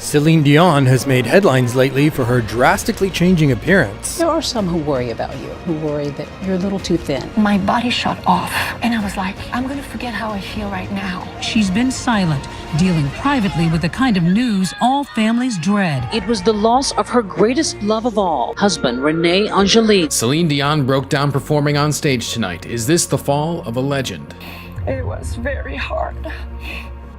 Celine Dion has made headlines lately for her drastically changing appearance. There are some who worry about you, who worry that you're a little too thin. My body shut off, and I was like, I'm gonna forget how I feel right now. She's been silent, dealing privately with the kind of news all families dread. It was the loss of her greatest love of all, husband René Angélil. Celine Dion broke down performing on stage tonight. Is this the fall of a legend? It was very hard.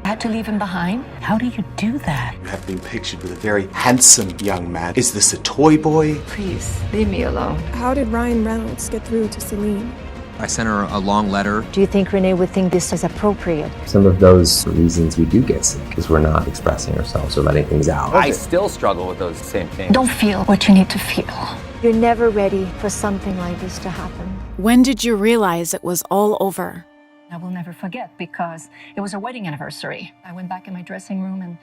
I had to leave him behind. How do you do that? You have been pictured with a very handsome young man. Is this a toy boy? Please, leave me alone. How did Ryan Reynolds get through to Celine? I sent her a long letter. Do you think René would think this is appropriate? Some of those reasons we do get sick because we're not expressing ourselves or letting things out. I still struggle with those same things. Don't feel what you need to feel. You're never ready for something like this to happen. When did you realize it was all over? I will never forget because it was our wedding anniversary. I went back in my dressing room and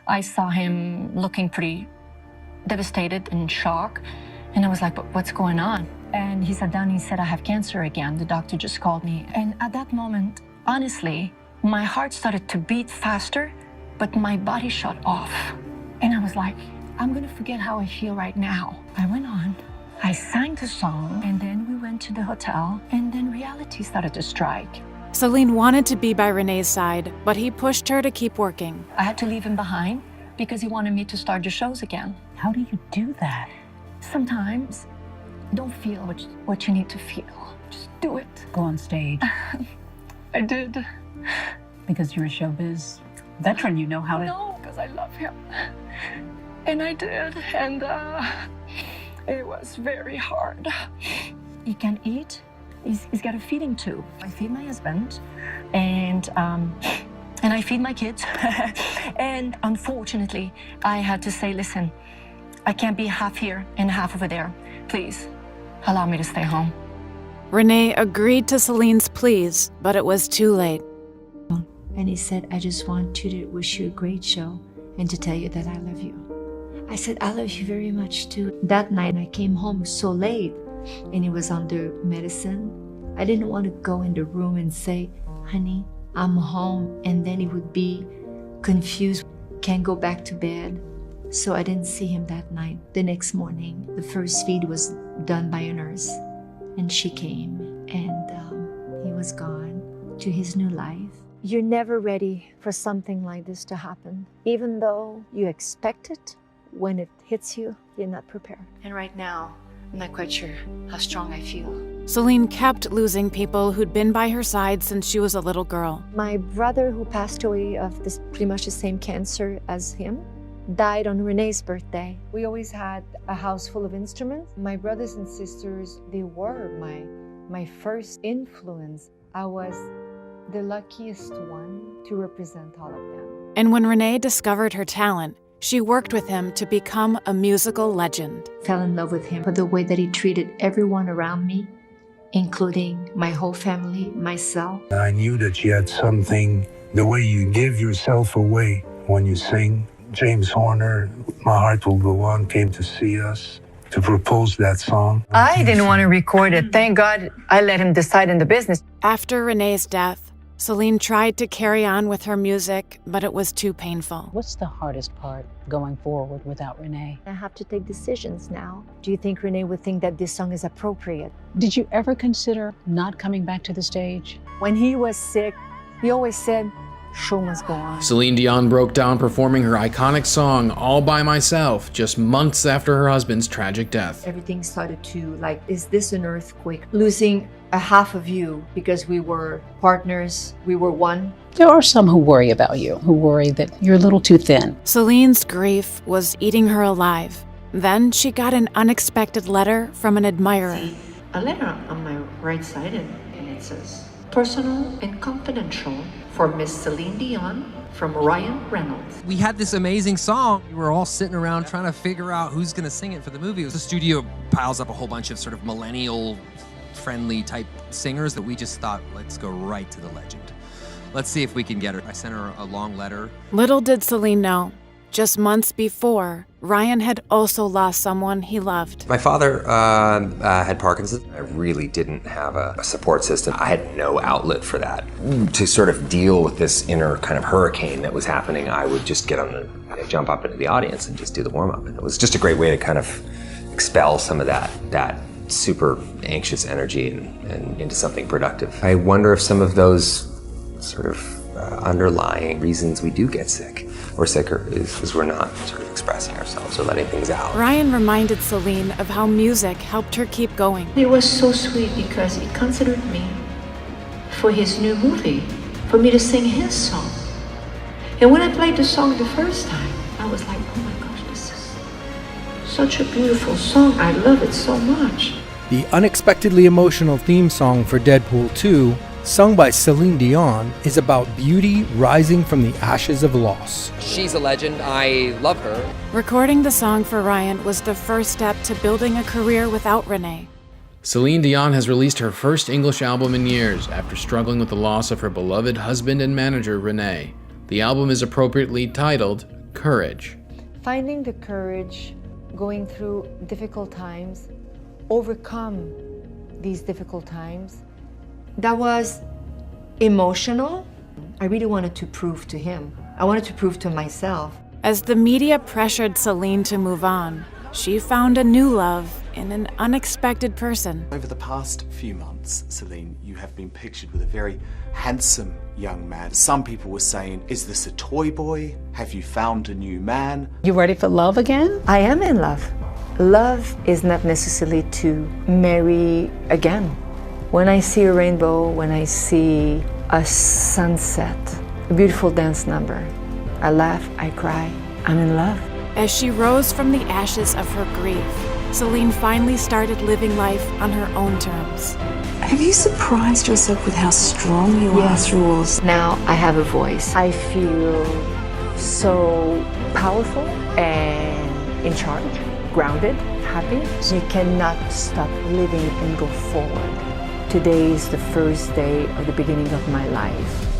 I saw him looking pretty devastated and in shock. And I was like, but what's going on? And he sat down and he said, I have cancer again. The doctor just called me. And at that moment, honestly, my heart started to beat faster, but my body shut off. And I was like, I'm gonna forget how I feel right now. I went on, I sang the song, and then we went to the hotel, and then reality started to strike. Celine wanted to be by René's side, but he pushed her to keep working. I had to leave him behind because he wanted me to start the shows again. How do you do that? Sometimes, don't feel what you need to feel. Just do it. Go on stage. I did. Because you're a showbiz veteran, you know how to... No, because I love him. And I did, and it was very hard. He can't eat. He's got a feeding tube. I feed my husband, and I feed my kids. And unfortunately, I had to say, listen, I can't be half here and half over there. Please, allow me to stay home. René agreed to Celine's pleas, but it was too late. And he said, I just want to wish you a great show and to tell you that I love you. I said, I love you very much too. That night I came home so late and he was under medicine. I didn't want to go in the room and say, honey, I'm home. And then he would be confused, can't go back to bed. So I didn't see him that night. The next morning, the first feed was done by a nurse. And she came and he was gone to his new life. You're never ready for something like this to happen. Even though you expect it, when it hits you, you're not prepared. And right now, I'm not quite sure how strong I feel. Celine kept losing people who'd been by her side since she was a little girl. My brother, who passed away of this pretty much the same cancer as him, died on René's birthday. We always had a house full of instruments. My brothers and sisters, they were my first influence. I was the luckiest one to represent all of them. And when René discovered her talent, she worked with him to become a musical legend. Fell in love with him for the way that he treated everyone around me, including my whole family, myself. I knew that you had something, the way you give yourself away when you sing. James Horner, My Heart Will Go On, came to see us to propose that song. I didn't want to record it. Thank God I let him decide in the business. After René's death, Celine tried to carry on with her music, but it was too painful. What's the hardest part going forward without René? I have to take decisions now. Do you think René would think that this song is appropriate? Did you ever consider not coming back to the stage? When he was sick, he always said, show must go on. Celine Dion broke down performing her iconic song, All By Myself, just months after her husband's tragic death. Everything started to, like, is this an earthquake? Losing a half of you because we were partners, we were one. There are some who worry about you, who worry that you're a little too thin. Celine's grief was eating her alive. Then she got an unexpected letter from an admirer. See a letter on my right side, and it says, personal and confidential for Miss Celine Dion from Ryan Reynolds. We had this amazing song. We were all sitting around trying to figure out who's going to sing it for the movie. The studio piles up a whole bunch of sort of millennial friendly type singers that we just thought, let's go right to the legend. Let's see if we can get her. I sent her a long letter. Little did Celine know, just months before, Ryan had also lost someone he loved. My father had Parkinson's. I really didn't have a support system. I had no outlet for that. To sort of deal with this inner kind of hurricane that was happening, I would just jump up into the audience and just do the warm-up. And it was just a great way to kind of expel some of that super anxious energy and into something productive. I wonder if some of those sort of underlying reasons we do get sick or sicker is we're not sort of expressing ourselves or letting things out. Ryan reminded Celine of how music helped her keep going. It was so sweet because he considered me for his new movie, for me to sing his song. And when I played the song the first time, I was like, oh my gosh, this is such a beautiful song. I love it so much. The unexpectedly emotional theme song for Deadpool 2, sung by Celine Dion, is about beauty rising from the ashes of loss. She's a legend. I love her. Recording the song for Ryan was the first step to building a career without René. Celine Dion has released her first English album in years after struggling with the loss of her beloved husband and manager, René. The album is appropriately titled Courage. Finding the courage, going through difficult times, overcome these difficult times. That was emotional. I really wanted to prove to him. I wanted to prove to myself. As the media pressured Celine to move on, she found a new love in an unexpected person. Over the past few months, Celine, you have been pictured with a very handsome young man. Some people were saying, is this a toy boy? Have you found a new man? You ready for love again? I am in love. Love is not necessarily to marry again. When I see a rainbow, when I see a sunset, a beautiful dance number, I laugh, I cry, I'm in love. As she rose from the ashes of her grief, Celine finally started living life on her own terms. Have you surprised yourself with how strong you are through all this? Now I have a voice. I feel so powerful and in charge, grounded, happy. You cannot stop living and go forward. Today is the first day of the beginning of my life.